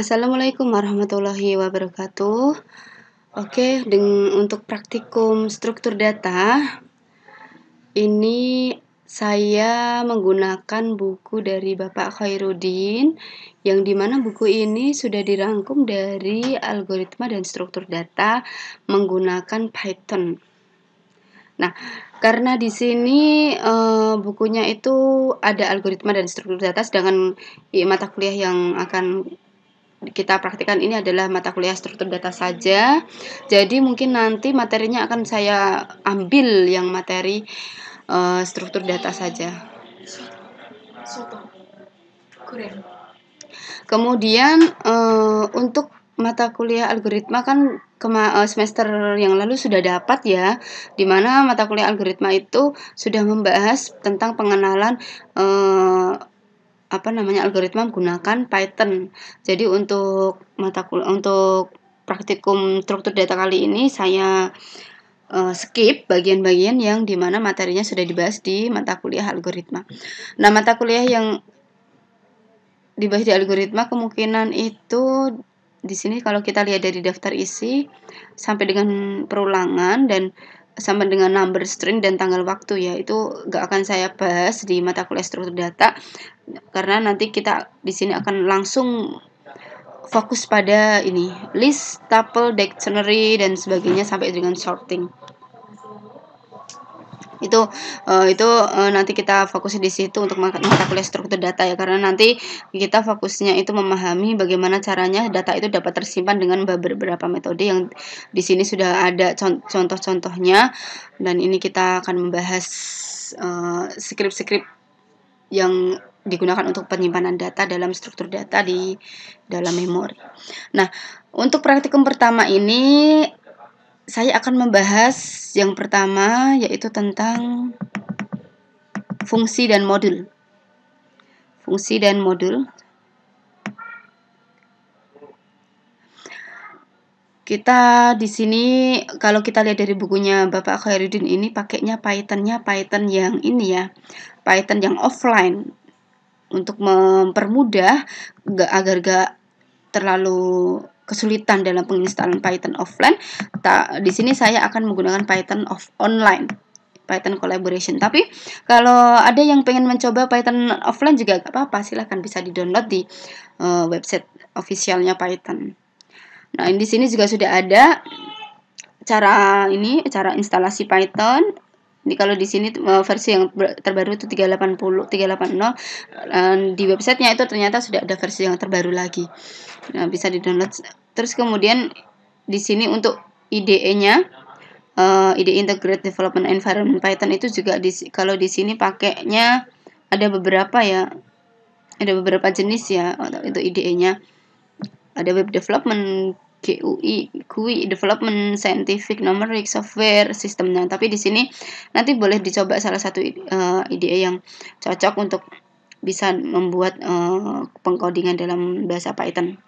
Assalamualaikum warahmatullahi wabarakatuh. Oke, untuk praktikum struktur data, ini saya menggunakan buku dari Bapak Khairuddin, yang dimana buku ini sudah dirangkum dari algoritma dan struktur data menggunakan Python. Nah, karena di sini bukunya itu ada algoritma dan struktur data, sedangkan mata kuliah yang akan kita praktikkan ini adalah mata kuliah struktur data saja. Jadi mungkin nanti materinya akan saya ambil yang materi struktur data saja. Kemudian untuk mata kuliah algoritma kan semester yang lalu sudah dapat ya, di mana mata kuliah algoritma itu sudah membahas tentang pengenalan algoritma menggunakan Python. Jadi untuk praktikum struktur data kali ini saya skip bagian-bagian yang dimana materinya sudah dibahas di mata kuliah algoritma. Nah, mata kuliah yang dibahas di algoritma kemungkinan itu di sini kalau kita lihat dari daftar isi sampai dengan perulangan dan sama dengan number string dan tanggal waktu ya, itu nggak akan saya bahas di mata kuliah struktur data karena nanti kita di sini akan langsung fokus pada ini list, tuple, dictionary dan sebagainya sampai dengan sorting. Itu nanti kita fokus di situ untuk mata kuliah struktur data ya, karena nanti kita fokusnya itu memahami bagaimana caranya data itu dapat tersimpan dengan beberapa metode yang di sini sudah ada contoh-contohnya, dan ini kita akan membahas script-script yang digunakan untuk penyimpanan data dalam struktur data di dalam memori. Nah, untuk praktikum pertama ini saya akan membahas yang pertama yaitu tentang fungsi dan modul. Fungsi dan modul. Kita di sini kalau kita lihat dari bukunya Bapak Khairuddin ini pakainya Python yang ini ya, Python yang offline untuk mempermudah agar gak terlalu kesulitan dalam penginstalan Python offline. Di sini saya akan menggunakan Python online, Python collaboration. Tapi kalau ada yang pengen mencoba Python offline juga gak apa-apa, silahkan bisa di-download di website officialnya Python. Nah, di sini juga sudah ada cara instalasi Python. Ini kalau di sini versi yang terbaru itu 380. Di websitenya itu ternyata sudah ada versi yang terbaru lagi. Nah, bisa di-download. Terus kemudian di sini untuk IDE-nya, IDE Integrated Development Environment Python itu juga kalau di sini pakainya ada beberapa ya. Ada beberapa jenis ya itu IDE-nya. Ada web development, GUI development, scientific, numeric, software, sistemnya. Tapi di sini nanti boleh dicoba salah satu IDE yang cocok untuk bisa membuat pengkodingan dalam bahasa Python.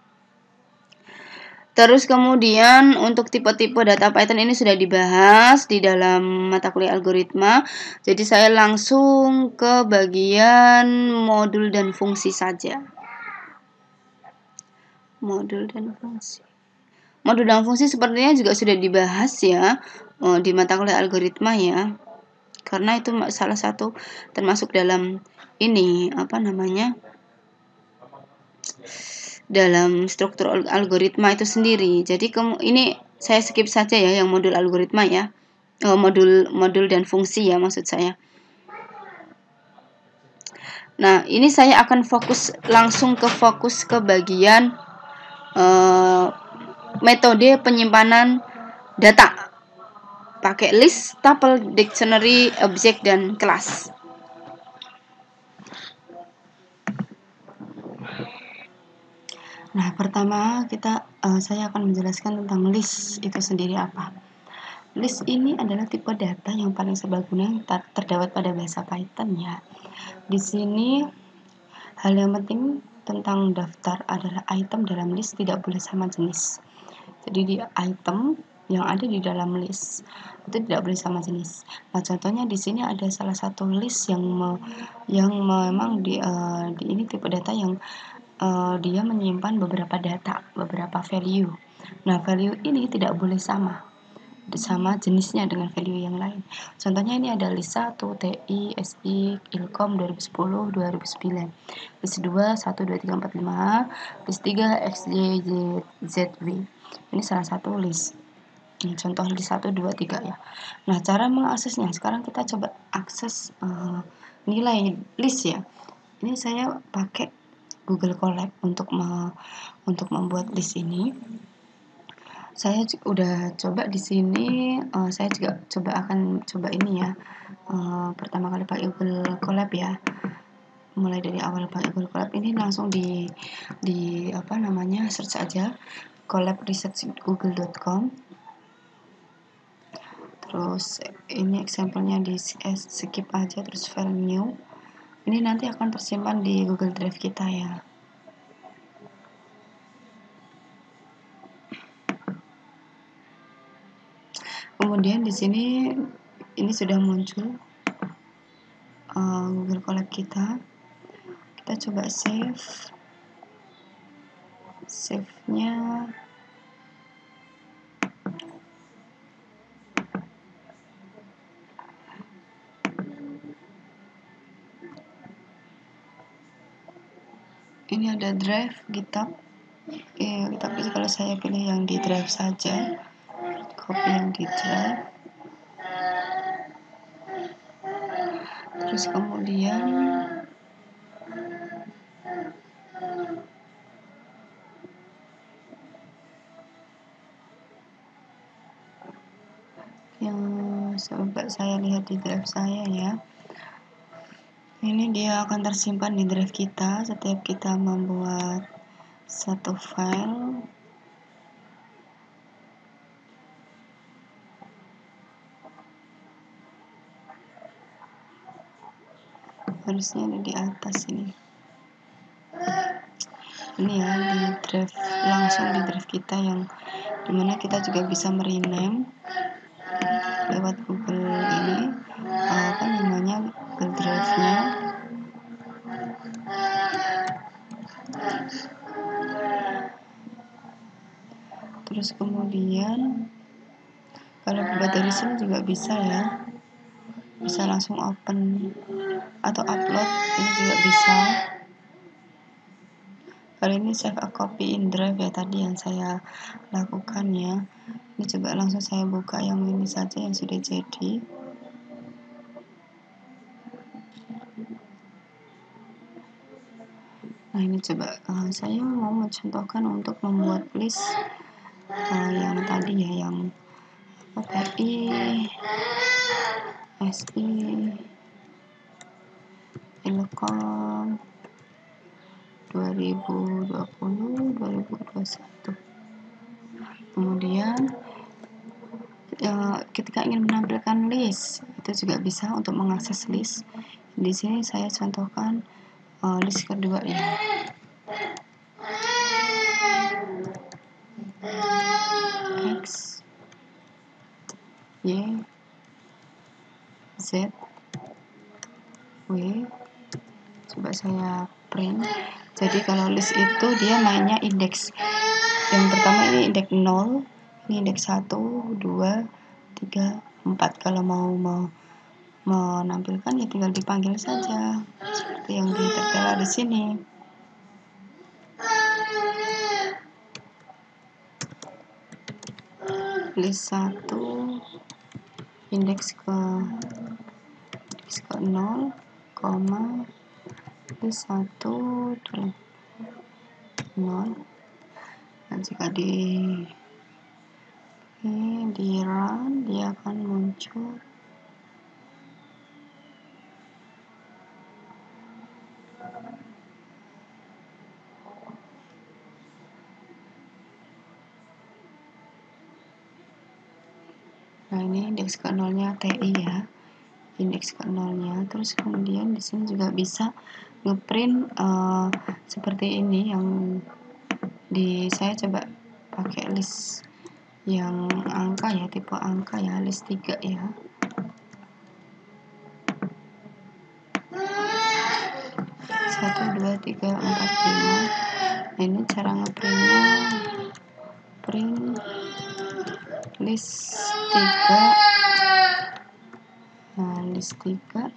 Terus kemudian untuk tipe-tipe data Python ini sudah dibahas di dalam mata kuliah algoritma. Jadi saya langsung ke bagian modul dan fungsi saja. Modul dan fungsi. Modul dan fungsi sepertinya juga sudah dibahas ya di mata kuliah algoritma ya. Karena itu salah satu termasuk dalam ini dalam struktur algoritma itu sendiri. Jadi ini saya skip saja ya yang modul algoritma ya. Modul dan fungsi ya maksud saya. Nah, ini saya akan langsung fokus ke bagian metode penyimpanan data pakai list, tuple, dictionary, object, dan kelas. Nah, pertama saya akan menjelaskan tentang list itu sendiri apa. List ini adalah tipe data yang paling serbaguna yang terdapat pada bahasa Python ya. Di sini hal yang penting tentang daftar adalah item dalam list tidak boleh sama jenis. Jadi di item yang ada di dalam list itu tidak boleh sama jenis. Nah, contohnya di sini ada salah satu list yang memang di ini tipe data yang dia menyimpan beberapa data, beberapa value. Nah, value ini tidak boleh sama jenisnya dengan value yang lain. Contohnya ini ada list 1 TI, SI, Ilkom 2010, 2009. List 2 1 2 3 4 5, list 3 XY ZW. Ini salah satu list. Ini contoh list 1 2 3 ya. Nah, cara mengaksesnya sekarang kita coba akses nilai list ya. Ini saya pakai Google Colab untuk membuat list ini. Saya udah coba di sini, saya juga akan coba ini ya, pertama kali pakai Google Colab ya. Mulai dari awal pakai Google Colab ini langsung di apa namanya, search aja Colab Research google.com. Terus ini example-nya di skip aja, terus file new. Ini nanti akan tersimpan di Google Drive kita ya. Kemudian di sini ini sudah muncul Google Colab kita. Kita coba save-nya. Ini ada drive GitHub. Tapi kalau saya pilih yang di drive saja, copy yang di drive. Terus kemudian yang coba saya lihat di drive saya ya. Ini dia akan tersimpan di drive kita setiap kita membuat satu file. Harusnya ada di atas ini. Ini ya, di drive, langsung di drive kita yang dimana kita juga bisa merename lewat Google ini, apa namanya, Google Drive-nya. Terus kemudian kalau buat dari sini juga bisa ya, bisa langsung open atau upload, ini juga bisa. Kalau ini save a copy in drive ya, tadi yang saya lakukan ya. Ini coba langsung saya buka yang ini saja yang sudah jadi. Nah, ini coba saya mau mencontohkan untuk membuat list yang tadi ya, yang TI, SI, Ilkom 2020, 2021. Kemudian ketika ingin menampilkan list, itu juga bisa untuk mengakses list. Di sini saya contohkan list kedua ya. X, Y, Z, W. Coba saya print. Jadi kalau list itu dia mainnya indeks. Yang pertama ini indeks 0, ini indeks 1, 2, 3, 4. Kalau mau menampilkan ya tinggal dipanggil saja seperti yang tertera di sini. List 1 indeks ke 0, list 1 0. Dan jika di run dia akan muncul. Nah, ini indeks ke 0-nya TI ya, indeks ke 0-nya. Terus kemudian di sini juga bisa ngeprint seperti ini, yang saya coba pakai list yang angka ya, tipe angka ya, list 3 ya. 1 2 3 4 5. Ini cara ngeprintnya, print list 3. Nah, list 3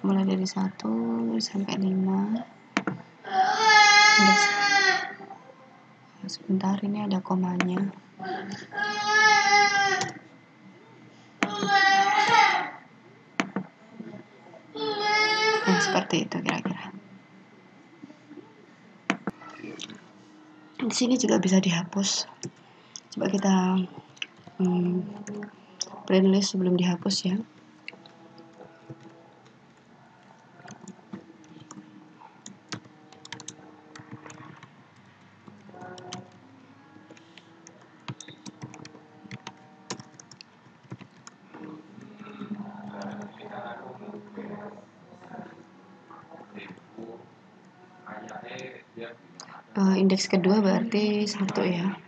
mulai dari 1 sampai 5. Sebentar, ini ada komanya. Nah, seperti itu kira-kira. Di sini juga bisa dihapus. Coba kita print list sebelum dihapus ya. Indeks kedua berarti 1 ya.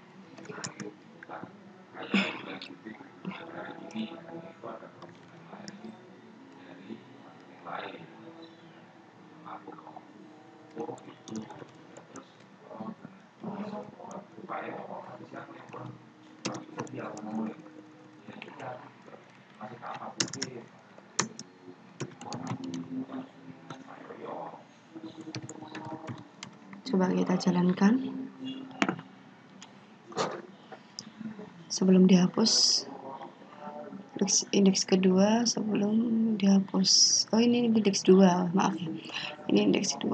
Coba kita jalankan sebelum dihapus. Indeks kedua sebelum dihapus. Oh, ini indeks 2, maaf ya. Ini indeks 2.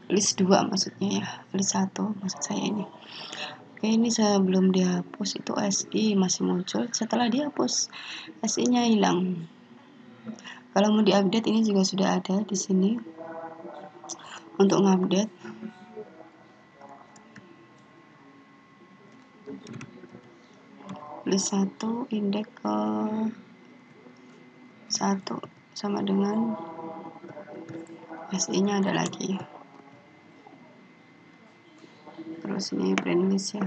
List 2 maksudnya ya. List 1 maksud saya ini. Oke, ini sebelum dihapus itu SI masih muncul. Setelah dihapus, SI-nya hilang. Kalau mau diupdate, ini juga sudah ada di sini untuk ngupdate. List 1 indeks ke 1 sama dengan SI-nya ada lagi. Terus ini print list ya.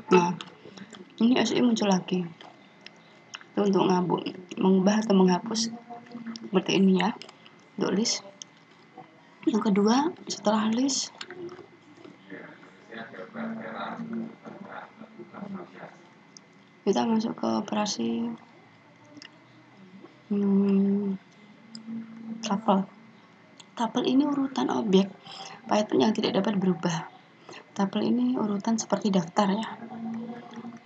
Nah, ini SI muncul lagi. Itu untuk mengubah atau menghapus seperti ini ya, untuk list. Yang kedua, setelah list, kita masuk ke operasi tuple. Tuple ini urutan objek Python yang tidak dapat berubah. Tuple ini urutan seperti daftar ya.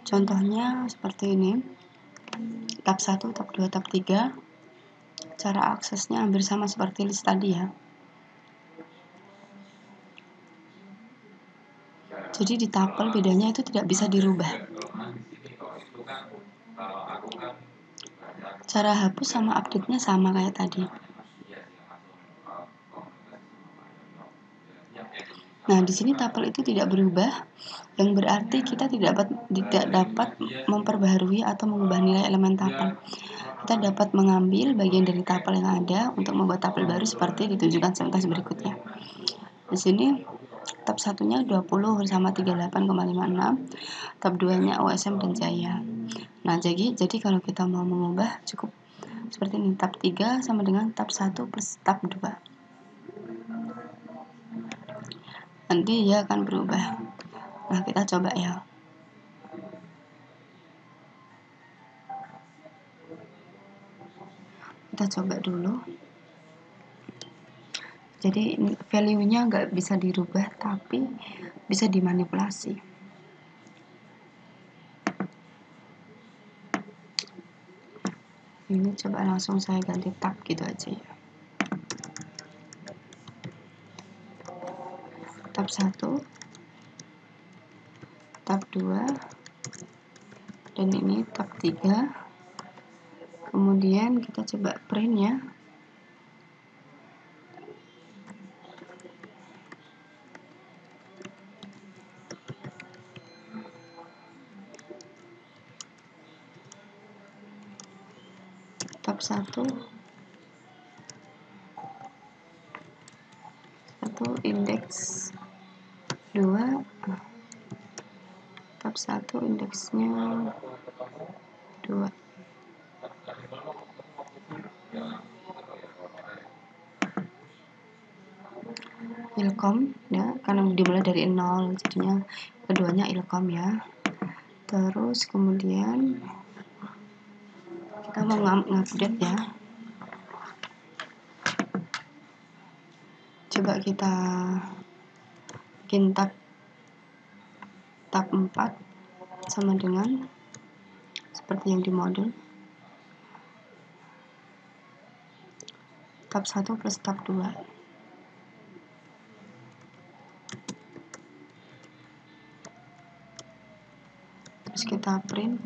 Contohnya seperti ini. Tab 1, tab 2, tab 3. Cara aksesnya hampir sama seperti list tadi ya. Jadi di tuple bedanya itu tidak bisa dirubah. Cara hapus sama update-nya sama kayak tadi. Nah, di sini tuple itu tidak berubah, yang berarti kita tidak dapat memperbaharui atau mengubah nilai elemen tuple. Kita dapat mengambil bagian dari tuple yang ada untuk membuat tuple baru seperti ditunjukkan sintaksis berikutnya. Di sini tab 1-nya 20 bersama 38,56, tab 2-nya OSM dan Jaya. Nah, jadi kalau kita mau mengubah cukup seperti ini, tab 3 sama dengan tab 1 plus tab 2. Nanti dia akan berubah. Nah, kita coba ya. Kita coba dulu. Jadi value-nya nggak bisa dirubah, tapi bisa dimanipulasi. Ini coba langsung saya ganti tab gitu aja ya. Tab 1, tab 2, dan ini tab 3. Kemudian kita coba print ya. 1 indeks 2, tab 1 indeksnya 2. Ilkom ya, karena dimulai dari 0 jadinya keduanya ilkom ya. Terus kemudian kita mau ngupdate ya. Coba kita bikin tab 4 sama dengan seperti yang di modul. Tab 1 plus tab 2. Terus kita print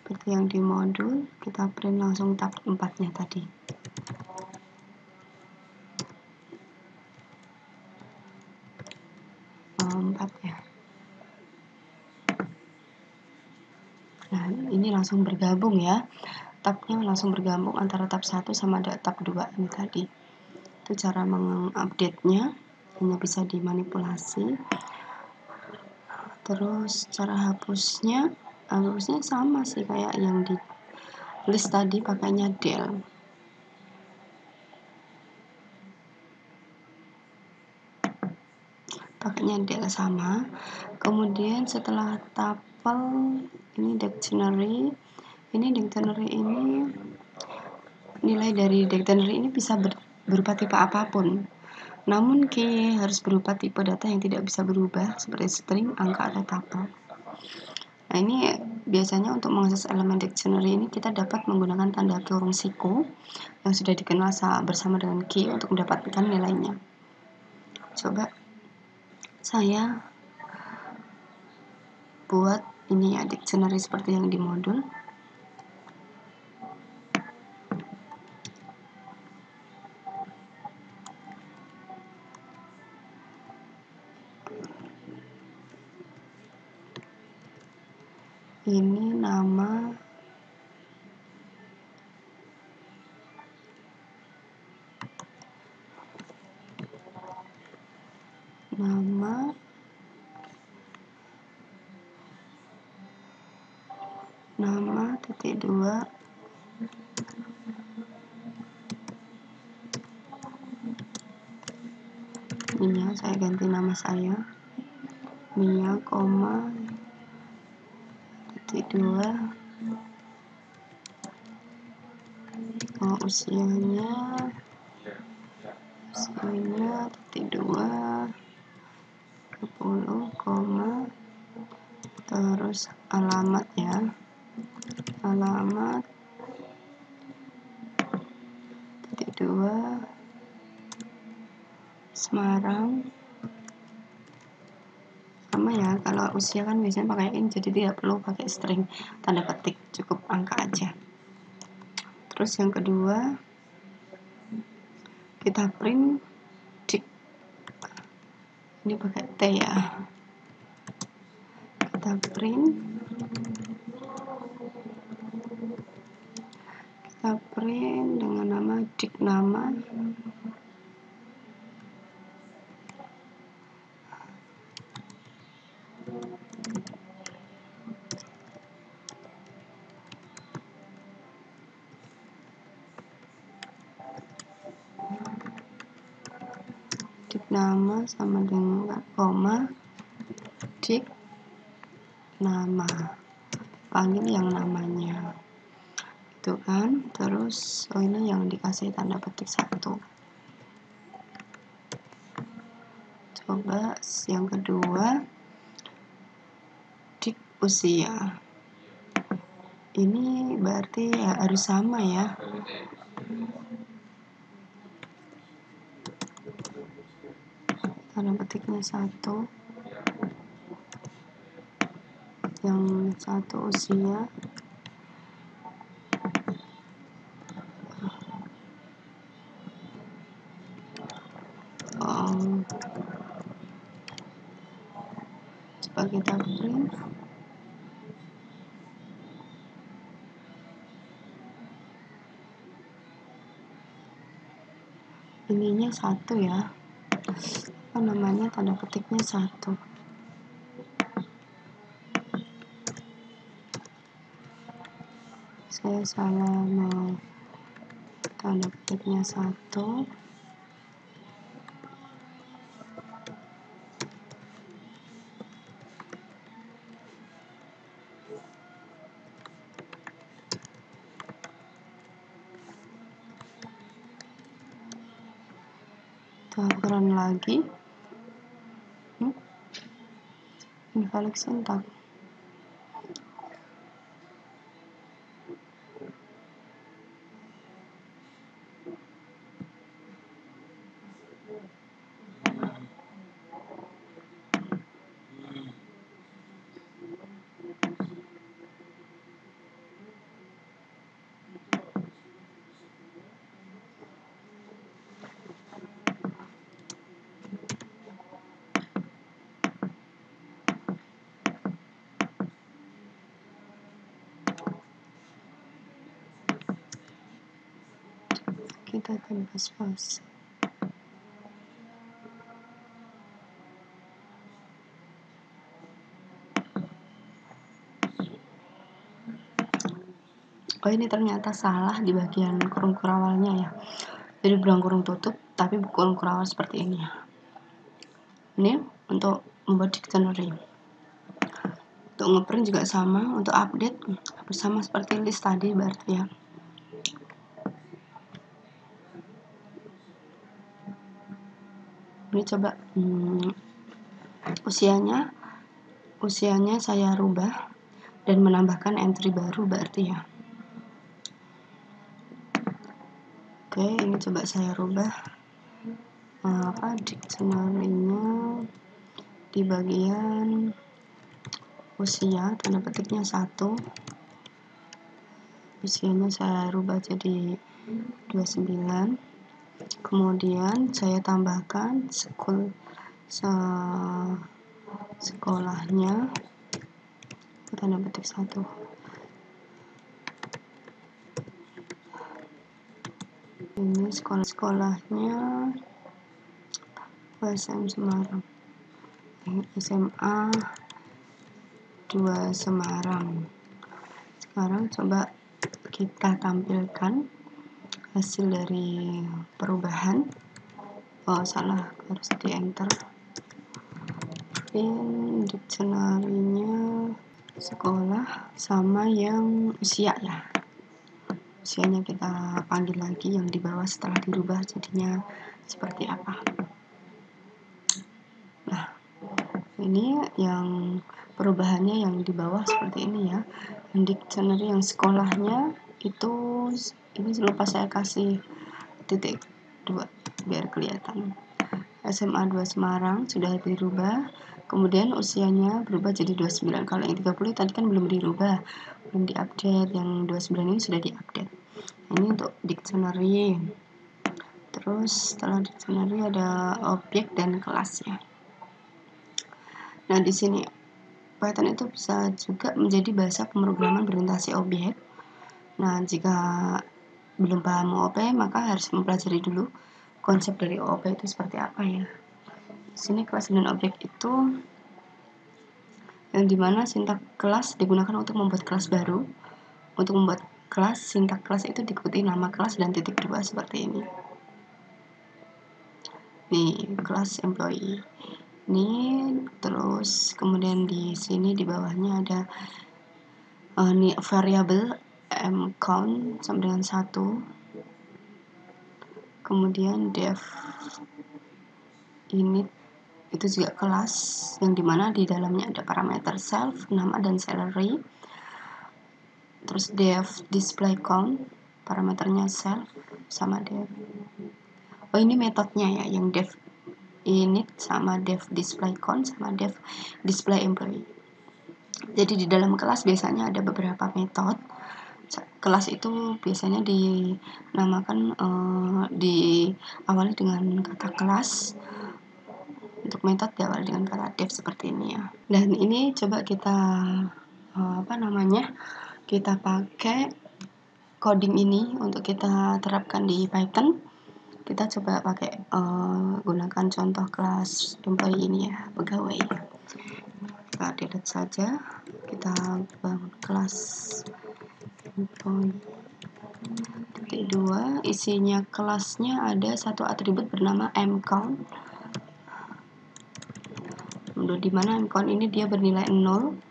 seperti yang di modul, kita print langsung tab 4-nya tadi. Ya. Nah, ini langsung bergabung ya. Tabnya langsung bergabung antara tab 1 sama tab 2 ini tadi. Itu cara mengupdate-nya, hanya bisa dimanipulasi. Terus cara hapusnya sama sih kayak yang di list tadi, pakainya del. Pakainya del sama. Kemudian setelah tuple ini dictionary ini nilai dari dictionary ini bisa berupa tipe apapun. Namun key harus berupa tipe data yang tidak bisa berubah seperti string, angka, atau tuple. Nah, ini biasanya untuk mengakses elemen dictionary ini kita dapat menggunakan tanda kurung siku yang sudah dikenal bersama dengan key untuk mendapatkan nilainya. Coba saya buat ini ya, dictionary seperti yang di modul. Ini nama titik 2 ini ya, saya ganti nama saya Mia, titik 2 usianya titik 2 10, terus alamat ya, alamat titik 2 Semarang. Sama ya, kalau usia kan biasanya pakai int, jadi tidak perlu pakai string tanda petik, cukup angka aja. Terus yang kedua kita print dik, ini pakai T ya, kita print dengan nama dik nama. Dik nama sama dengan koma dik nama, panggil yang namanya itu kan. Terus ini yang dikasih tanda petik 1. Coba yang kedua dik usia, ini berarti ya harus sama ya, tanda petiknya 1, yang 1 usia, coba kita print ininya 1 ya, apa namanya, tanda petiknya 1. Saya salah mau tanda petiknya 1. Tukeran lagi. Invalid syntax. Kita tebas pas. Oh, ini ternyata salah di bagian kurung kurawalnya ya. Jadi bilang kurung tutup, tapi kurung kurawal seperti ini ya. Ini untuk membuat dictionary. Untuk ngeprint juga sama, untuk update sama seperti list tadi berarti ya. Ini coba usianya saya rubah dan menambahkan entry baru berarti ya. Oke, ini coba saya rubah dictionary-nya di bagian usia, tanda petiknya 1. Usianya saya rubah jadi 29. Kemudian saya tambahkan sekolahnya, tanda petik 1. Ini sekolahnya USM Semarang, SMA 2 Semarang. Sekarang coba kita tampilkan hasil dari perubahan. Oh, salah, harus di enter. Dictionary-nya sekolah sama yang usia ya. Usianya kita panggil lagi yang di bawah setelah dirubah jadinya seperti apa. Nah, ini yang perubahannya yang di bawah seperti ini ya. Dictionary yang sekolahnya itu ini lupa saya kasih titik 2 biar kelihatan. SMA 2 Semarang sudah dirubah, kemudian usianya berubah jadi 29. Kalau yang 30 tadi kan belum dirubah, belum diupdate, yang 29 ini sudah diupdate. Ini untuk dictionary. Terus setelah dictionary ada objek dan kelasnya. Nah, di sini Python itu bisa juga menjadi bahasa pemrograman berorientasi objek. Nah, jika belum paham OOP, maka harus mempelajari dulu konsep dari OOP itu seperti apa ya. Di sini kelas dan objek itu yang dimana sintak kelas digunakan untuk membuat kelas baru. Untuk membuat kelas, sintak kelas itu diikuti nama kelas dan titik 2 seperti ini. Nih, kelas employee. Ini terus kemudian di sini di bawahnya ada nih variabel count sama dengan 1. Kemudian def init itu juga kelas yang dimana di dalamnya ada parameter self, nama dan salary. Terus def display count, parameternya self sama def. Oh, ini metodenya ya, yang def init sama def display count sama def display employee. Jadi di dalam kelas biasanya ada beberapa metode. Kelas itu biasanya dinamakan diawali dengan kata kelas. Untuk metode diawali dengan kata def seperti ini ya. Dan ini coba kita kita pakai coding ini untuk kita terapkan di Python. Kita coba pakai gunakan contoh kelas employee ini ya, pegawai. Kita delete saja, kita bangun kelas employee. Titik 2, isinya kelasnya ada satu atribut bernama mcount, di mana mcount ini dia bernilai 0.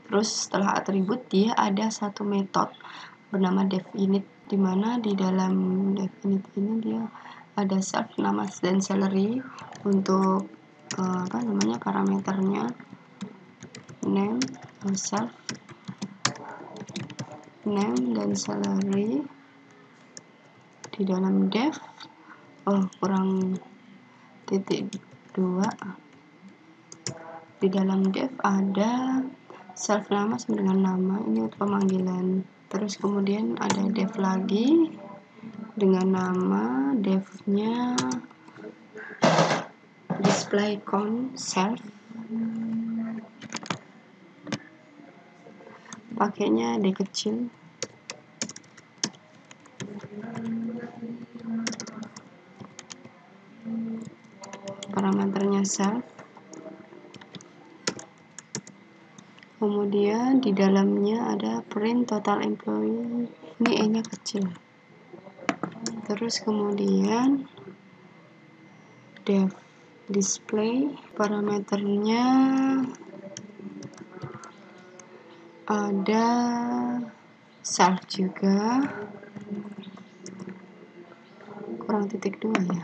Terus setelah atribut dia ada satu metode bernama definite, di mana di dalam definite ini dia ada self, nama dan salary. Untuk parameternya name, self, name dan salary. Di dalam def kurang titik 2, di dalam def ada self nama sama dengan nama, ini untuk pemanggilan. Terus kemudian ada def lagi dengan nama, defnya display count self, pakainya D kecil. Parameternya self. Kemudian di dalamnya ada print total employee, ini E-nya kecil. Terus kemudian def display, parameternya ada self juga, kurang titik 2 ya.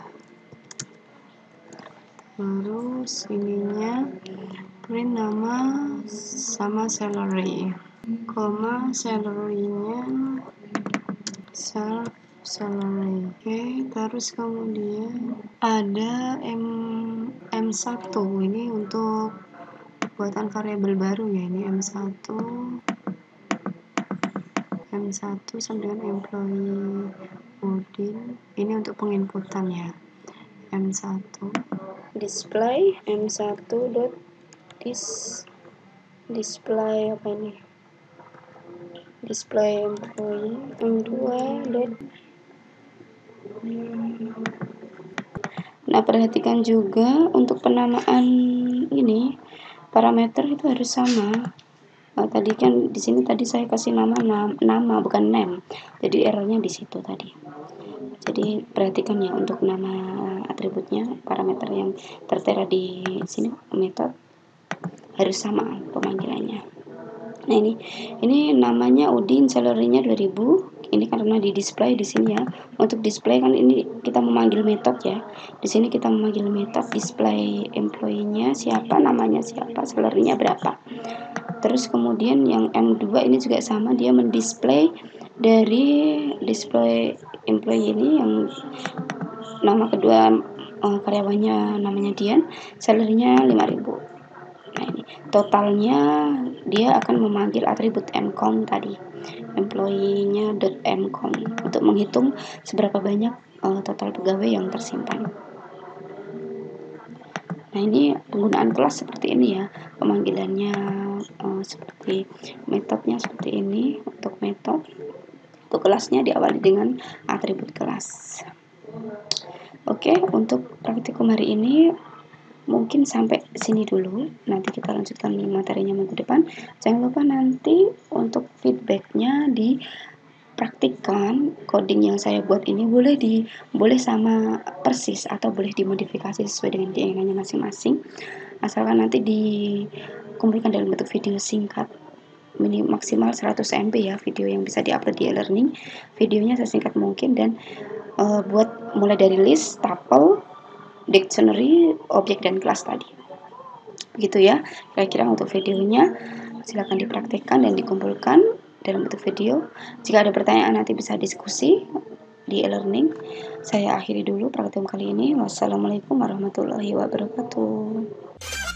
Terus ininya print nama sama salary, salary-nya self salary. Oke, terus kemudian ada M1, ini untuk buatan variabel baru ya, ini M1 sama dengan employee Udin, ini untuk penginputan ya. M1 display, M1 dot display apa ini, display employee, M2 dot. Nah, perhatikan juga untuk penamaan ini parameter itu harus sama. Tadi kan di sini tadi saya kasih nama bukan name, jadi errornya di situ tadi. Jadi perhatikan ya, untuk nama atributnya, parameter yang tertera di sini metode harus sama pemanggilannya. Nah, ini namanya Udin, salary-nya 2000. Ini karena di display di sini ya. Untuk display kan ini kita memanggil metode ya. Di sini kita memanggil metode display employee-nya siapa, namanya siapa, salary-nya berapa. Terus kemudian yang M2 ini juga sama, dia mendisplay dari display employee ini yang nama kedua karyawannya namanya Dian, salary-nya 5000. Nah, ini totalnya dia akan memanggil atribut mcount tadi, employee-nya .mcount, untuk menghitung seberapa banyak total pegawai yang tersimpan. Nah, ini penggunaan kelas seperti ini ya, pemanggilannya seperti metodenya seperti ini. Untuk metode, untuk kelasnya diawali dengan atribut kelas. Oke, untuk praktikum hari ini mungkin sampai sini dulu. Nanti kita lanjutkan materinya minggu depan. Jangan lupa nanti untuk feedbacknya dipraktikkan. Coding yang saya buat ini boleh sama persis atau boleh dimodifikasi sesuai dengan keinginannya masing-masing. Asalkan nanti dikumpulkan dalam bentuk video singkat, maksimal 100 MB ya, video yang bisa diupload di e-learning. Videonya sesingkat mungkin, dan buat mulai dari list, tuple, dictionary, objek dan kelas tadi. Begitu ya, kira-kira untuk videonya. Silakan dipraktikkan dan dikumpulkan dalam bentuk video. Jika ada pertanyaan nanti bisa diskusi di e-learning. Saya akhiri dulu praktikum kali ini. Wassalamualaikum warahmatullahi wabarakatuh.